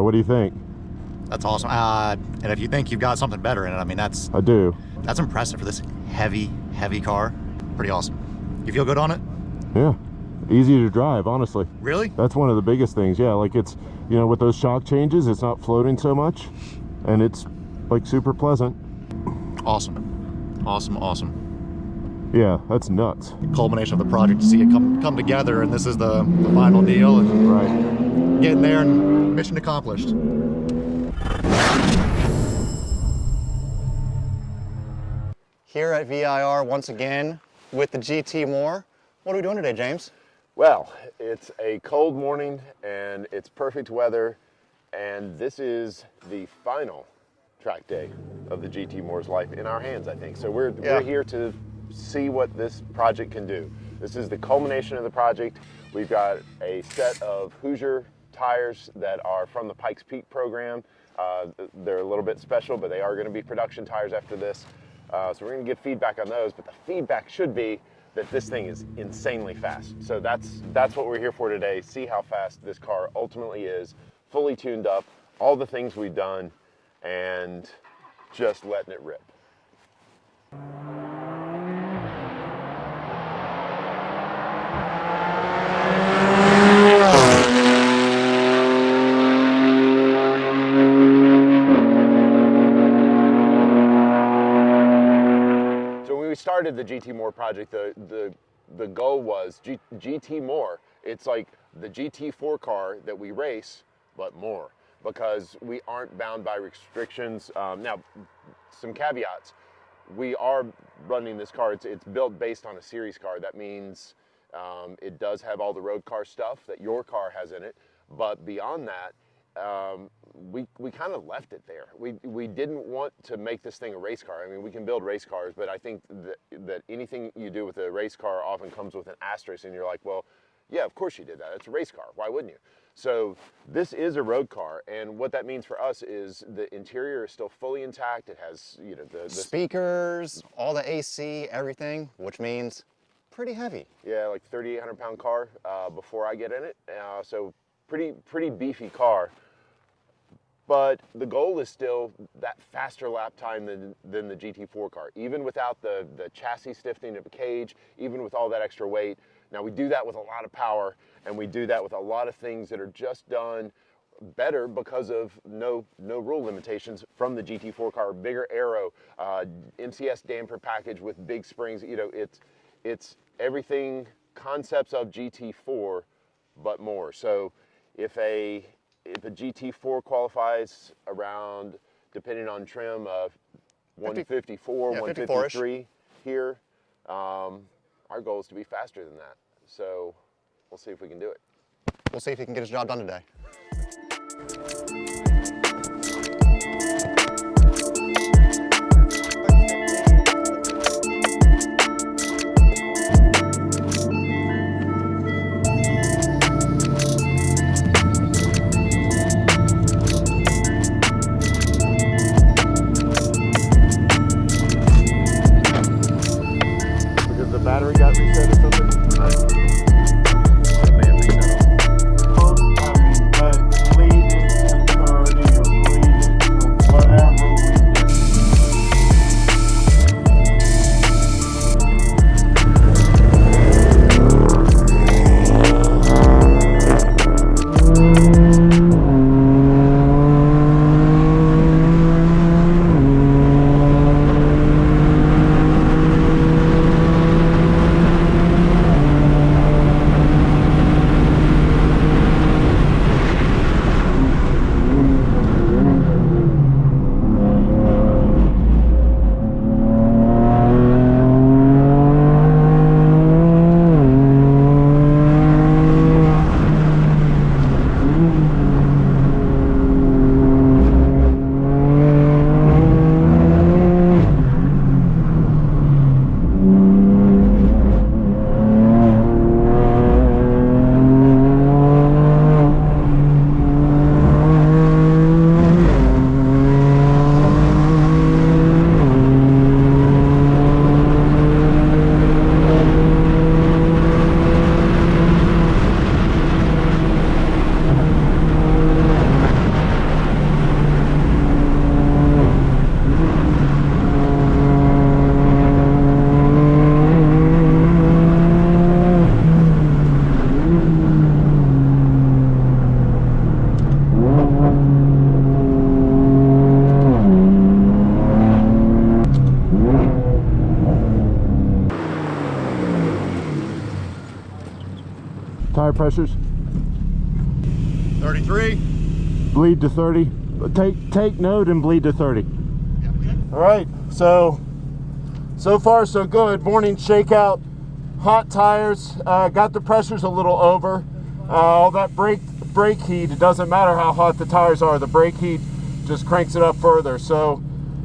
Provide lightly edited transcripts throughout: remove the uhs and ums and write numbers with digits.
What do you think? That's awesome. And if you think you've got something better in it, I mean, I do. That's impressive for this heavy car. Pretty awesome. You feel good on it? Yeah. Easy to drive, honestly. Really? That's one of the biggest things. Yeah, like it's, you know, with those shock changes, it's not floating so much, and it's like super pleasant. Awesome. Awesome, awesome. Yeah, that's nuts. Culmination of the project to see it come together, and this is the final deal. And right. Getting there and mission accomplished. Here at VIR once again with the GTMore. What are we doing today, James? Well, it's a cold morning and it's perfect weather, and this is the final track day of the GTMore's life in our hands, I think. So we're here to see what this project can do. This is the culmination of the project. We've got a set of Hoosier tires that are from the Pikes Peak program. They're a little bit special, but they are going to be production tires after this. So we're going to get feedback on those, but the feedback should be that this thing is insanely fast. So that's what we're here for today. See how fast this car ultimately is, fully tuned up, all the things we've done, and just letting it rip. Started the GTMore project, the goal was GTMore. It's like the GT4 car that we race, but more, because we aren't bound by restrictions. Now, some caveats. We are running this car, it's built based on a series car. That means it does have all the road car stuff that your car has in it, but beyond that, we kind of left it there. We didn't want to make this thing a race car. I mean, we can build race cars, but I think that anything you do with a race car often comes with an asterisk, and you're like, well, yeah, of course you did that. It's a race car. Why wouldn't you? So this is a road car, and what that means for us is the interior is still fully intact. It has, you know, the speakers, all the AC, everything, which means pretty heavy. Yeah, like 3,800 pound car before I get in it. So pretty beefy car. But the goal is still that faster lap time than the GT4 car, even without the chassis stiffening of the cage, even with all that extra weight. Now we do that with a lot of power, and we do that with a lot of things that are just done better because of no rule limitations from the GT4 car. Bigger aero, MCS damper package with big springs. You know, it's everything, concepts of GT4, but more. So if a GT4 qualifies around, depending on trim, 154, 153 here, our goal is to be faster than that. So we'll see if we can do it. We'll see if he can get his job done today. Battery got reset or something? The man reset off. pressures? 33. Bleed to 30. Take note and bleed to 30. All right, so far so good. Morning shakeout, hot tires, got the pressures a little over. All that brake heat, it doesn't matter how hot the tires are, the brake heat just cranks it up further. So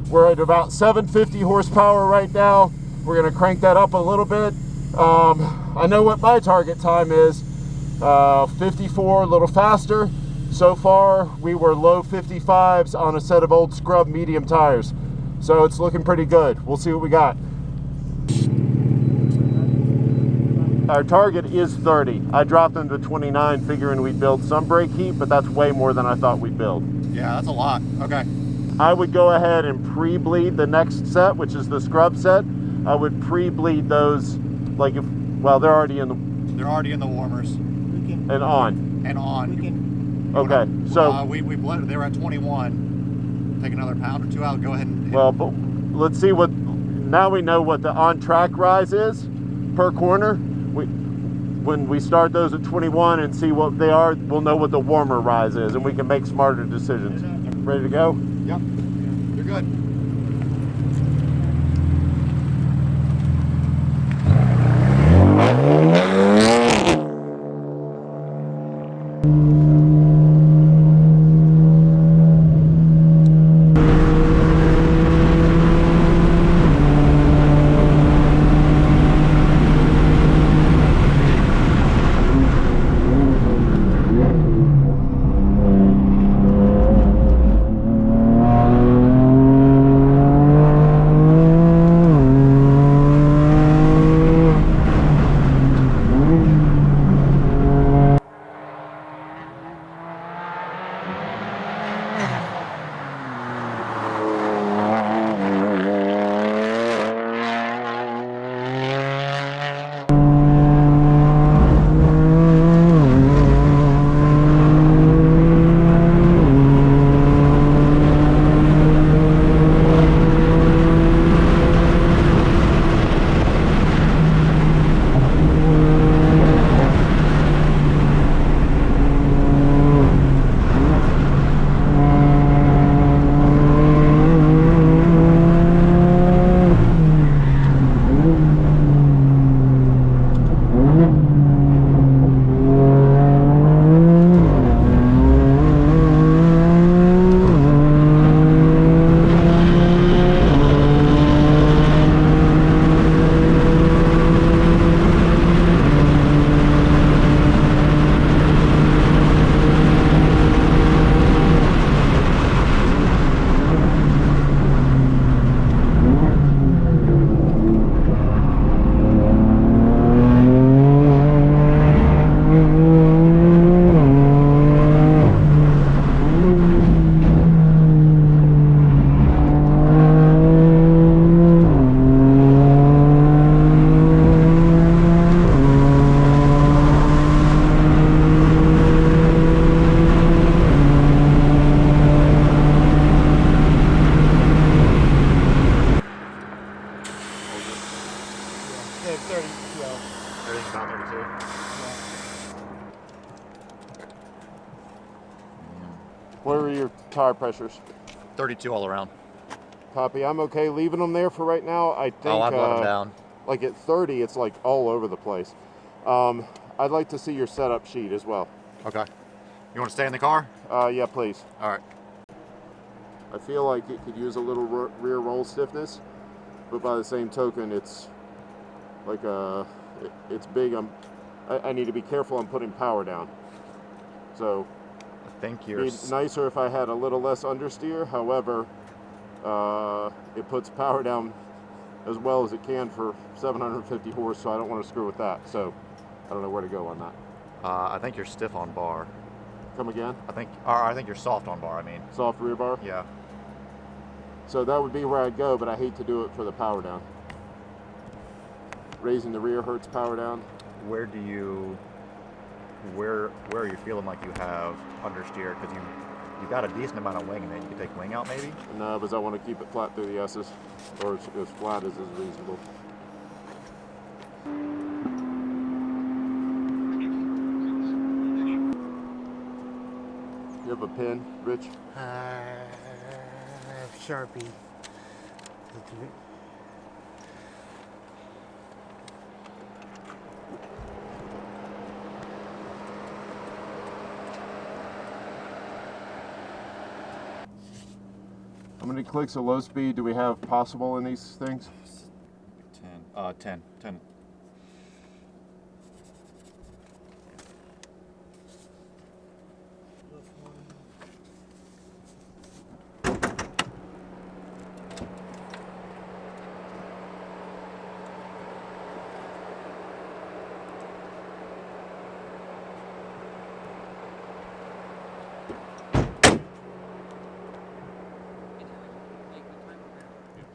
we're at about 750 horsepower right now. We're gonna crank that up a little bit. I know what my target time is, 54, a little faster. So far, we were low 55s on a set of old scrub medium tires. So it's looking pretty good. We'll see what we got. Our target is 30. I dropped them to 29, figuring we'd build some brake heat, but that's way more than I thought we'd build. Yeah, that's a lot. Okay. I would go ahead and pre-bleed the next set, which is the scrub set. I would pre-bleed those, like if, well, they're already in the warmers. and on. And on. Okay, so we blended. They were at 21. Take another pound or two out. Go ahead and. well, but let's see what. Now we know what the on-track rise is per corner. When we start those at 21 and see what they are, we'll know what the warmer rise is, and we can make smarter decisions. Ready to go? Yep. You're good. What are your tire pressures? 32 all around. Copy. I'm okay leaving them there for right now. I think I'd let them down. Like at 30, it's like all over the place. I'd like to see your setup sheet as well. Okay. You want to stay in the car? Yeah, please. All right. I feel like it could use a little rear roll stiffness, but by the same token, it's like it's big. I need to be careful on putting power down. So I think you're it'd be nicer if I had a little less understeer. However, it puts power down as well as it can for 750 horse, so I don't want to screw with that. So I don't know where to go on that. I think you're stiff on bar. Come again? I think you're soft on bar. I mean, Soft rear bar? yeah. So that would be where I'd go, but I hate to do it for the power down. Raising the rear hurts power down. Where are you feeling like you have understeer? Because you've got a decent amount of wing in it. You could take wing out maybe? No, because I want to keep it flat through the S's, or as flat as is reasonable. pen, Rich? Sharpie. How many clicks of low speed do we have possible in these things? 10.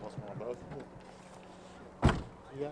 Plus one on both. Yeah.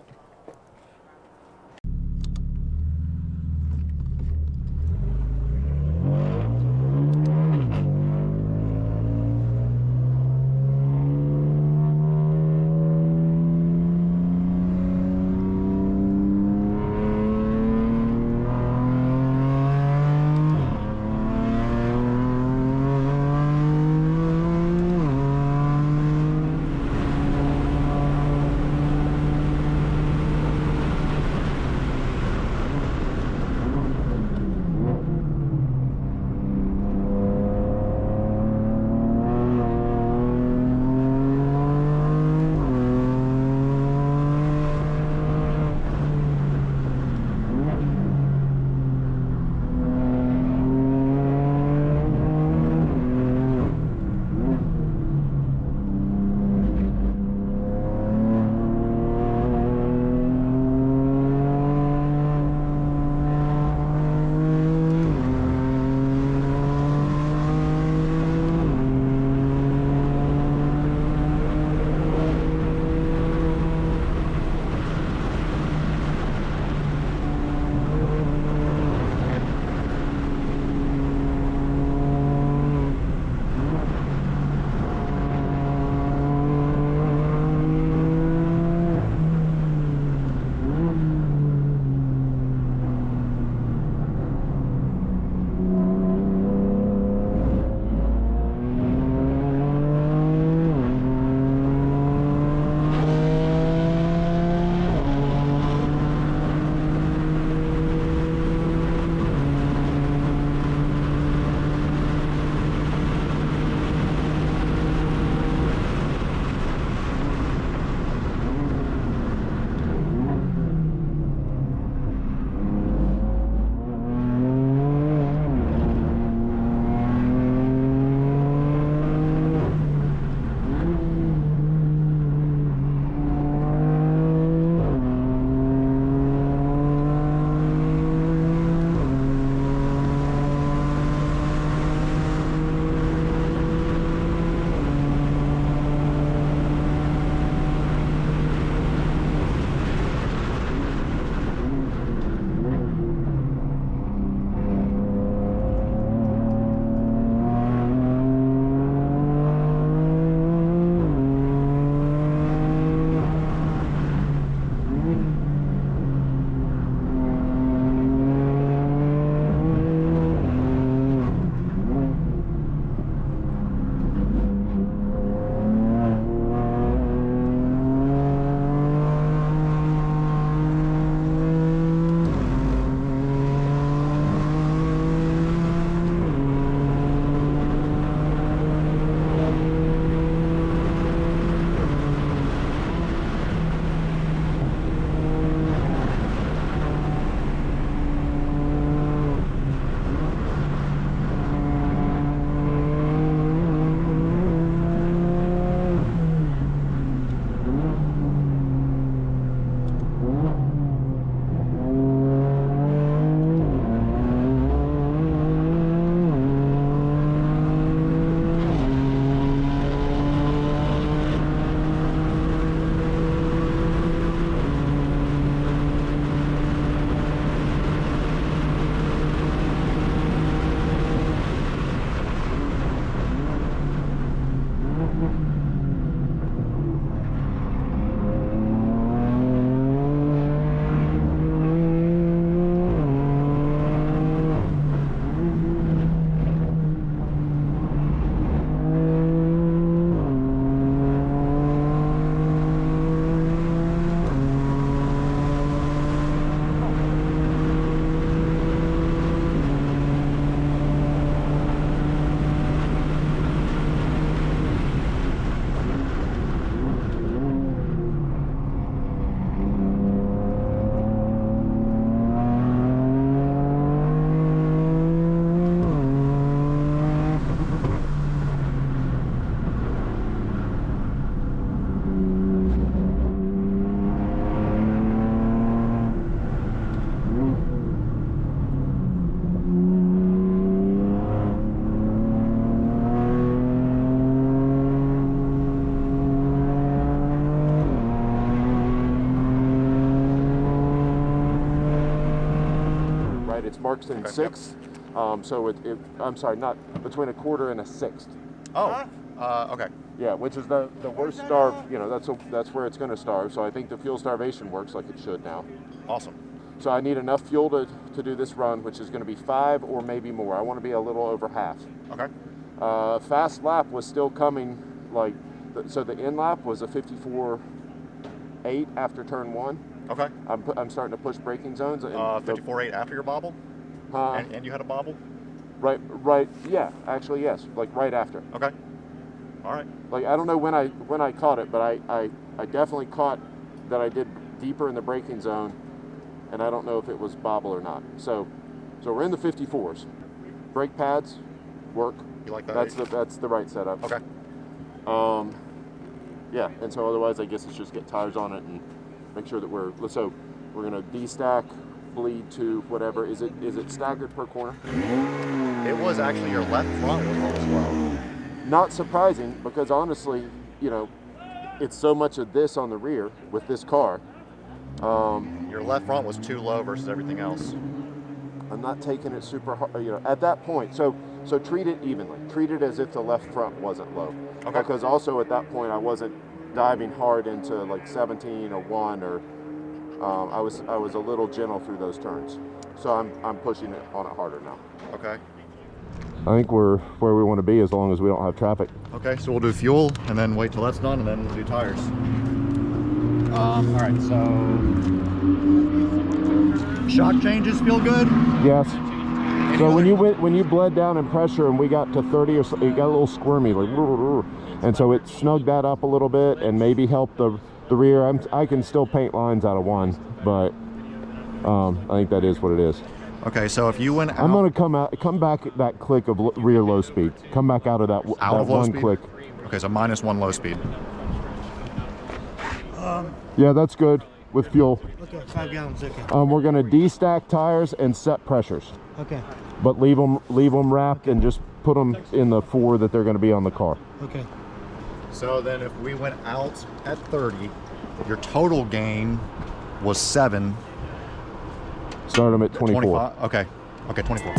marks in Okay, sixths. So I'm sorry, not between a quarter and a sixth. Oh, okay. Yeah, which is the worst starve. You know, that's where it's going to starve. So I think the fuel starvation works like it should now. Awesome. So I need enough fuel to do this run, which is going to be 5 or maybe more. I want to be a little over half. Okay. Fast lap was still coming, like, so the end lap was a 54.8 after turn 1. Okay. I'm starting to push braking zones. And 54.8 after your bobble? And you had a bobble? Right. Yeah, actually yes, like right after. Okay. All right. Like I don't know when I caught it, but I definitely caught that I did deeper in the braking zone, and I don't know if it was bobble or not. So we're in the 54s. Brake pads work. You like that? That's the right setup. Okay. Yeah, and so otherwise I guess it's just get tires on it and make sure that we're gonna destack, bleed to whatever. Is it staggered per corner? It was actually your left front was low as well. Not surprising, because honestly, you know, it's so much of this on the rear with this car. Your left front was too low versus everything else. I'm not taking it super hard, you know, at that point. So treat it evenly. Treat it as if the left front wasn't low. Okay. Because also at that point I wasn't diving hard into like 17 or 1 or I was a little gentle through those turns. So I'm pushing it on it harder now. Okay. I think we're where we want to be as long as we don't have traffic. Okay, so we'll do fuel and then wait till that's done and then we'll do tires. All right, so shock changes feel good? Yes. So when you bled down in pressure and we got to 30 or so, it got a little squirmy, like, and so it snugged that up a little bit and maybe helped the rear. I can still paint lines out of 1, but I think that is what it is. Okay, so if you went out, I'm gonna come back at that click of rear low speed. Come back out of that low one speed? click. Okay, so -1 low speed. Yeah, that's good with fuel. Okay, 5 gallons, okay. We're gonna destack tires and set pressures, Okay, but leave them wrapped and just put them in the 4 that they're gonna be on the car. okay. So then if we went out at 30, your total gain was 7. Start them at 24. 25? Okay, 24.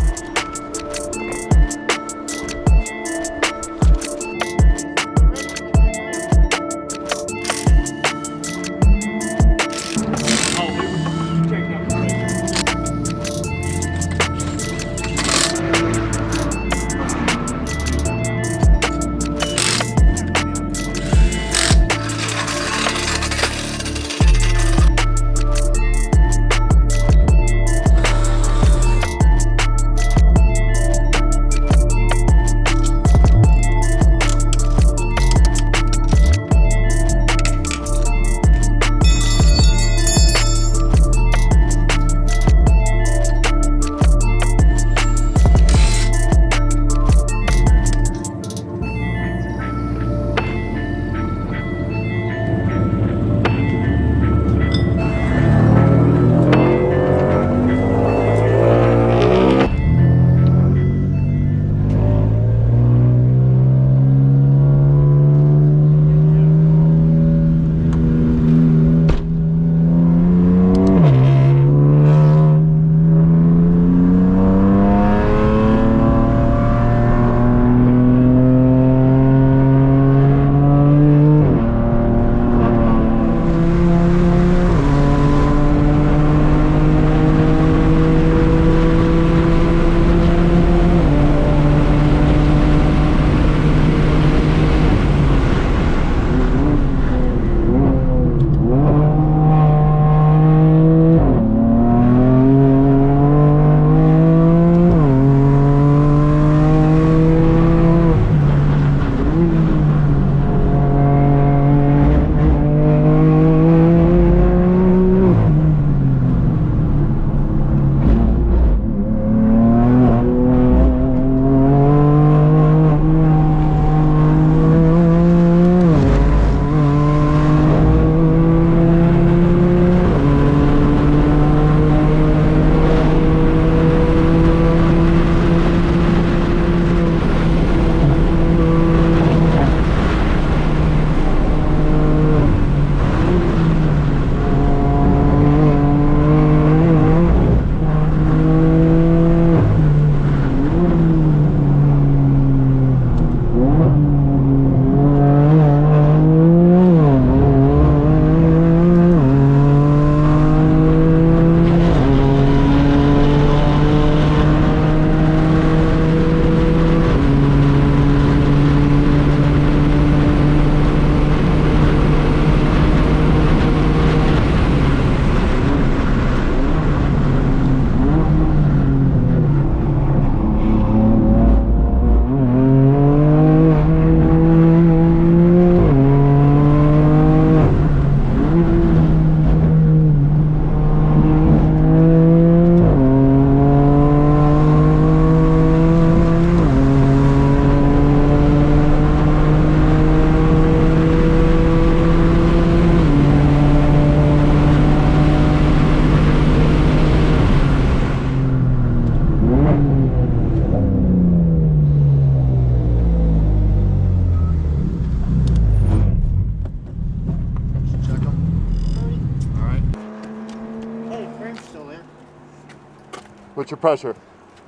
What's your pressure?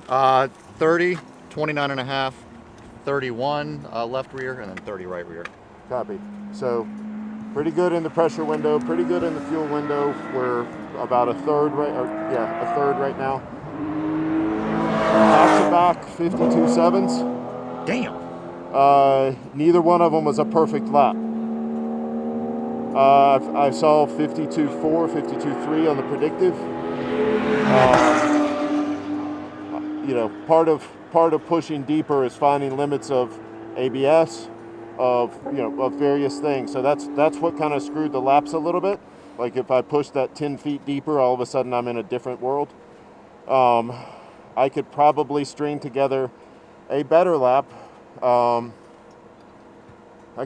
30, 29 and a half, 31 left rear, and then 30 right rear. Copy. So pretty good in the pressure window, pretty good in the fuel window. We're about a third right now. Back to back 52 sevens. Damn. Neither one of them was a perfect lap. I saw 52.4, 52.3 on the predictive. You know, part of pushing deeper is finding limits of ABS, of various things. So that's what kind of screwed the laps a little bit. Like if I push that 10 feet deeper, all of a sudden I'm in a different world. I could probably string together a better lap. I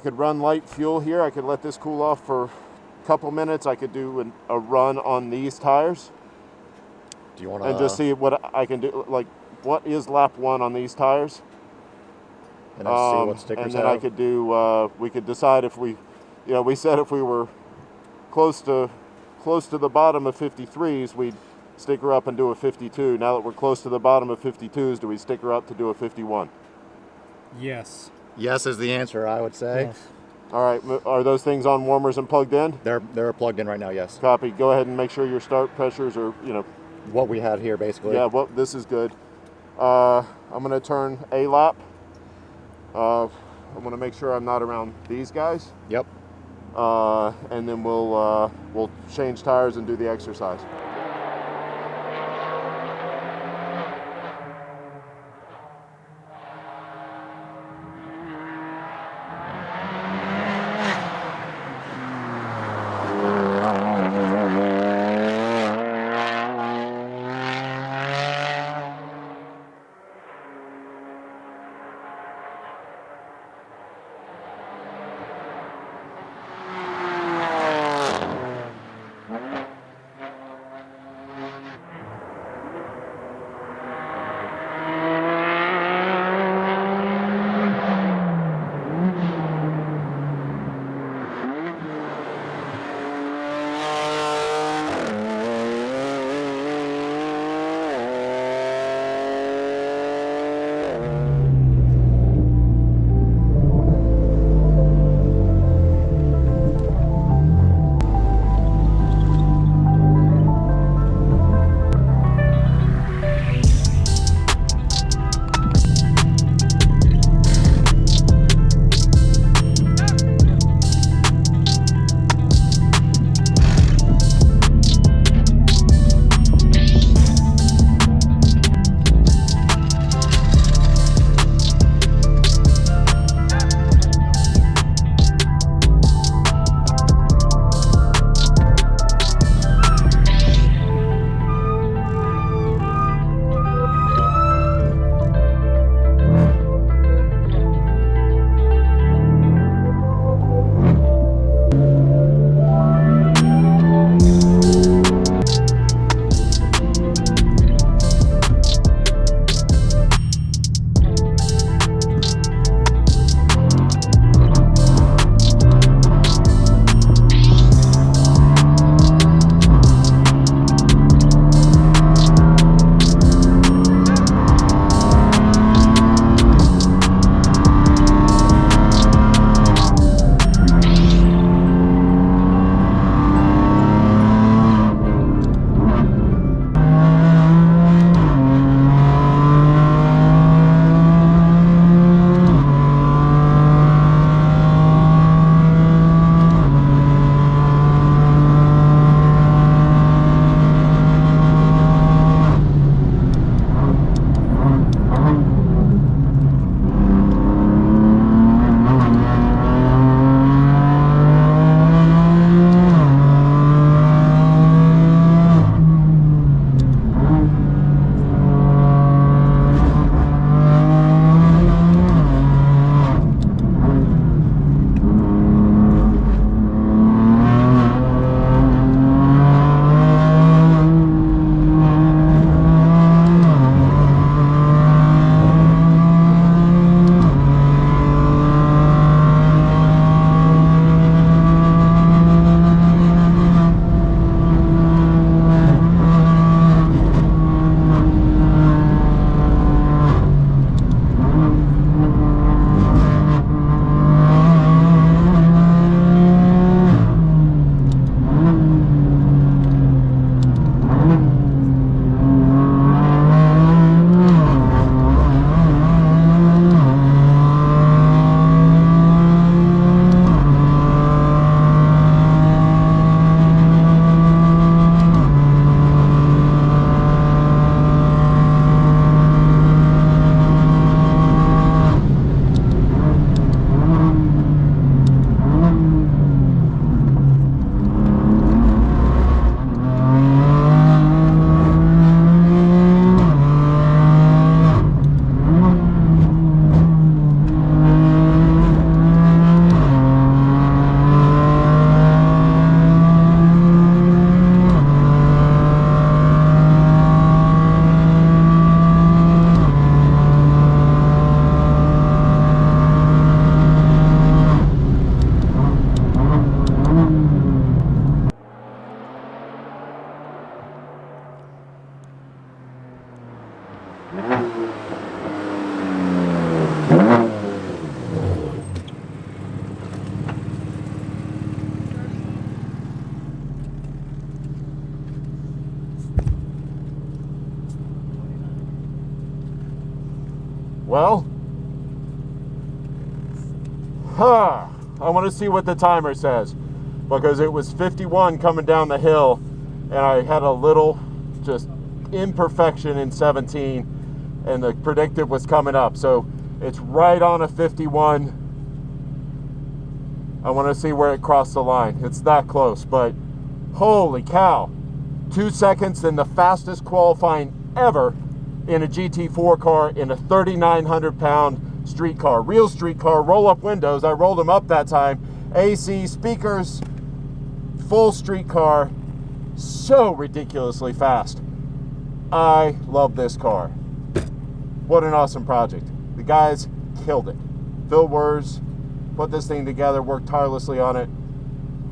could run light fuel here. I could let this cool off for a couple minutes. I could do a run on these tires. Do you want to? And just see what I can do. Like, what is lap 1 on these tires? And then see what stickers and then have. I could do. We could decide if we, we said if we were close to the bottom of 53s, we'd sticker up and do a 52. Now that we're close to the bottom of 52s, do we sticker up to do a 51? Yes. Yes is the answer, I would say. Yes. All right. Are those things on warmers and plugged in? They're plugged in right now. Yes. Copy. Go ahead and make sure your start pressures are, What we had here, basically. Yeah, well, this is good. I'm going to turn a lap. I'm going to make sure I'm not around these guys. Yep. And then we'll change tires and do the exercise. Well, I want to see what the timer says, because it was 51 coming down the hill, and I had a little just imperfection in 17, and the predictive was coming up. So it's right on a 51. I want to see where it crossed the line. It's that close, but holy cow. 2 seconds in the fastest qualifying ever in a GT4 car in a 3,900 pound street car. Real street car, roll up windows. I rolled them up that time. AC, speakers, full street car. So ridiculously fast. I love this car. What an awesome project. The guys killed it. Phil Wers put this thing together, worked tirelessly on it.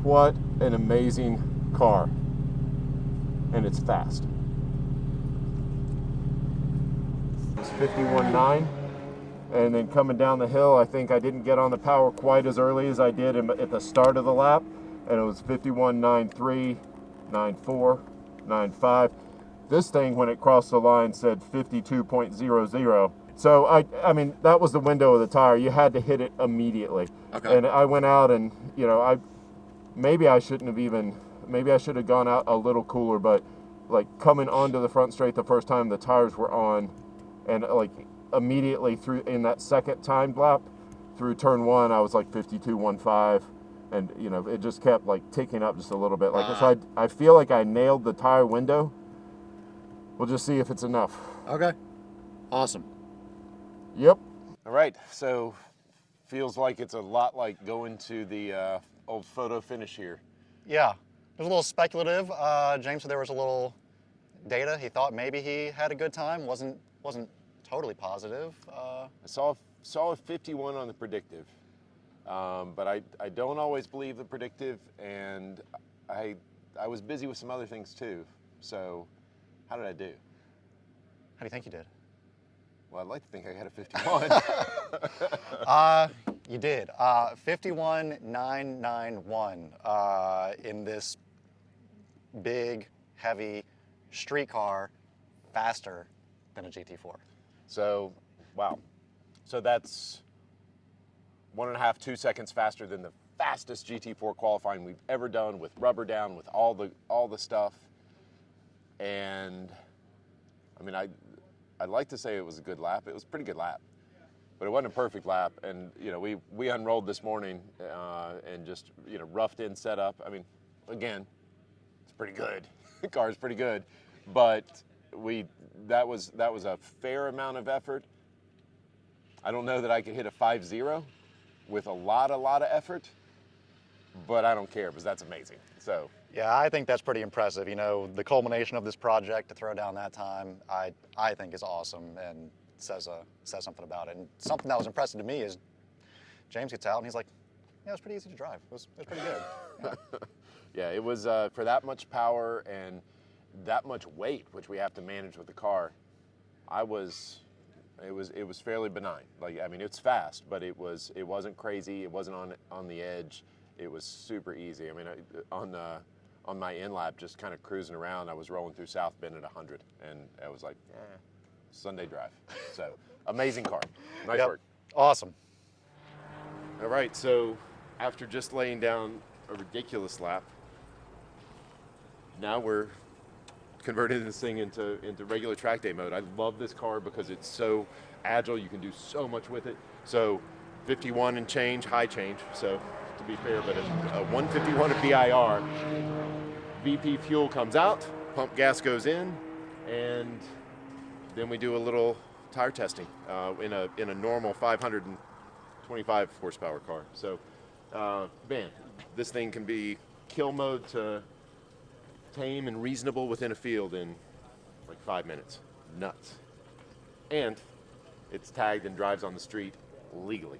What an amazing car. And it's fast. It's 51.9, and then coming down the hill, I think I didn't get on the power quite as early as I did at the start of the lap, and it was 51.93, 94, 95. This thing, when it crossed the line, said 52.00. So I mean, that was the window of the tire. You had to hit it immediately. Okay. And I went out, and you know, maybe I should have gone out a little cooler, but like coming onto the front straight the first time, the tires were on, and like immediately through in that second timed lap through turn 1, I was like 52.15, and you know, it just kept like ticking up just a little bit. Like so I feel like I nailed the tire window. We'll just see if it's enough. Okay. Awesome. Yep. All right, so feels like it's a lot like going to the old photo finish here. Yeah, it was a little speculative. James said there was a little data. He thought maybe he had a good time. Wasn't totally positive. I saw a 51 on the predictive, but I don't always believe the predictive, and I was busy with some other things too. So how did I do? How do you think you did? Well, I'd like to think I had a 51. You did. 51.991 in this big, heavy street car, faster than a GT4. So, wow. So that's 1.5, 2 seconds faster than the fastest GT4 qualifying we've ever done, with rubber down, with all the stuff. And I mean, I'd like to say it was a good lap. It was a pretty good lap, but it wasn't a perfect lap. And you know, we unrolled this morning and just, you know, roughed in setup. I mean, again, it's pretty good. The car's pretty good, but that was a fair amount of effort. I don't know that I could hit a 5.0 with a lot of effort, but I don't care because that's amazing. So. Yeah, I think that's pretty impressive. You know, the culmination of this project to throw down that time, I think is awesome and says something about it. And something that was impressive to me is James gets out and he's like, yeah, it was pretty easy to drive. It was pretty good. Yeah, yeah, it was for that much power and that much weight, which we have to manage with the car. It was fairly benign. Like, I mean, it's fast, but it wasn't crazy. It wasn't on the edge. It was super easy. I mean, on my in lap, just kind of cruising around, I was rolling through South Bend at 100, and I was like, Sunday drive. So, amazing car. Nice work. Awesome. All right, so after just laying down a ridiculous lap, now we're converting this thing into regular track day mode. I love this car because it's so agile. You can do so much with it. So 51 and change, high change. So to be fair, but a 151 of BIR. VP fuel comes out, pump gas goes in, and then we do a little tire testing in a normal 525 horsepower car. So, man, this thing can be kill mode to tame and reasonable within a field in like 5 minutes. Nuts. And it's tagged and drives on the street legally.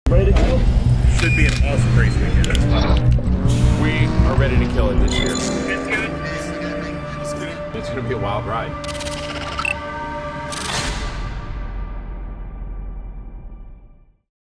Ready to go? Should be an awesome race weekend. We are ready to kill it this year. It's good. It's going to be a wild ride.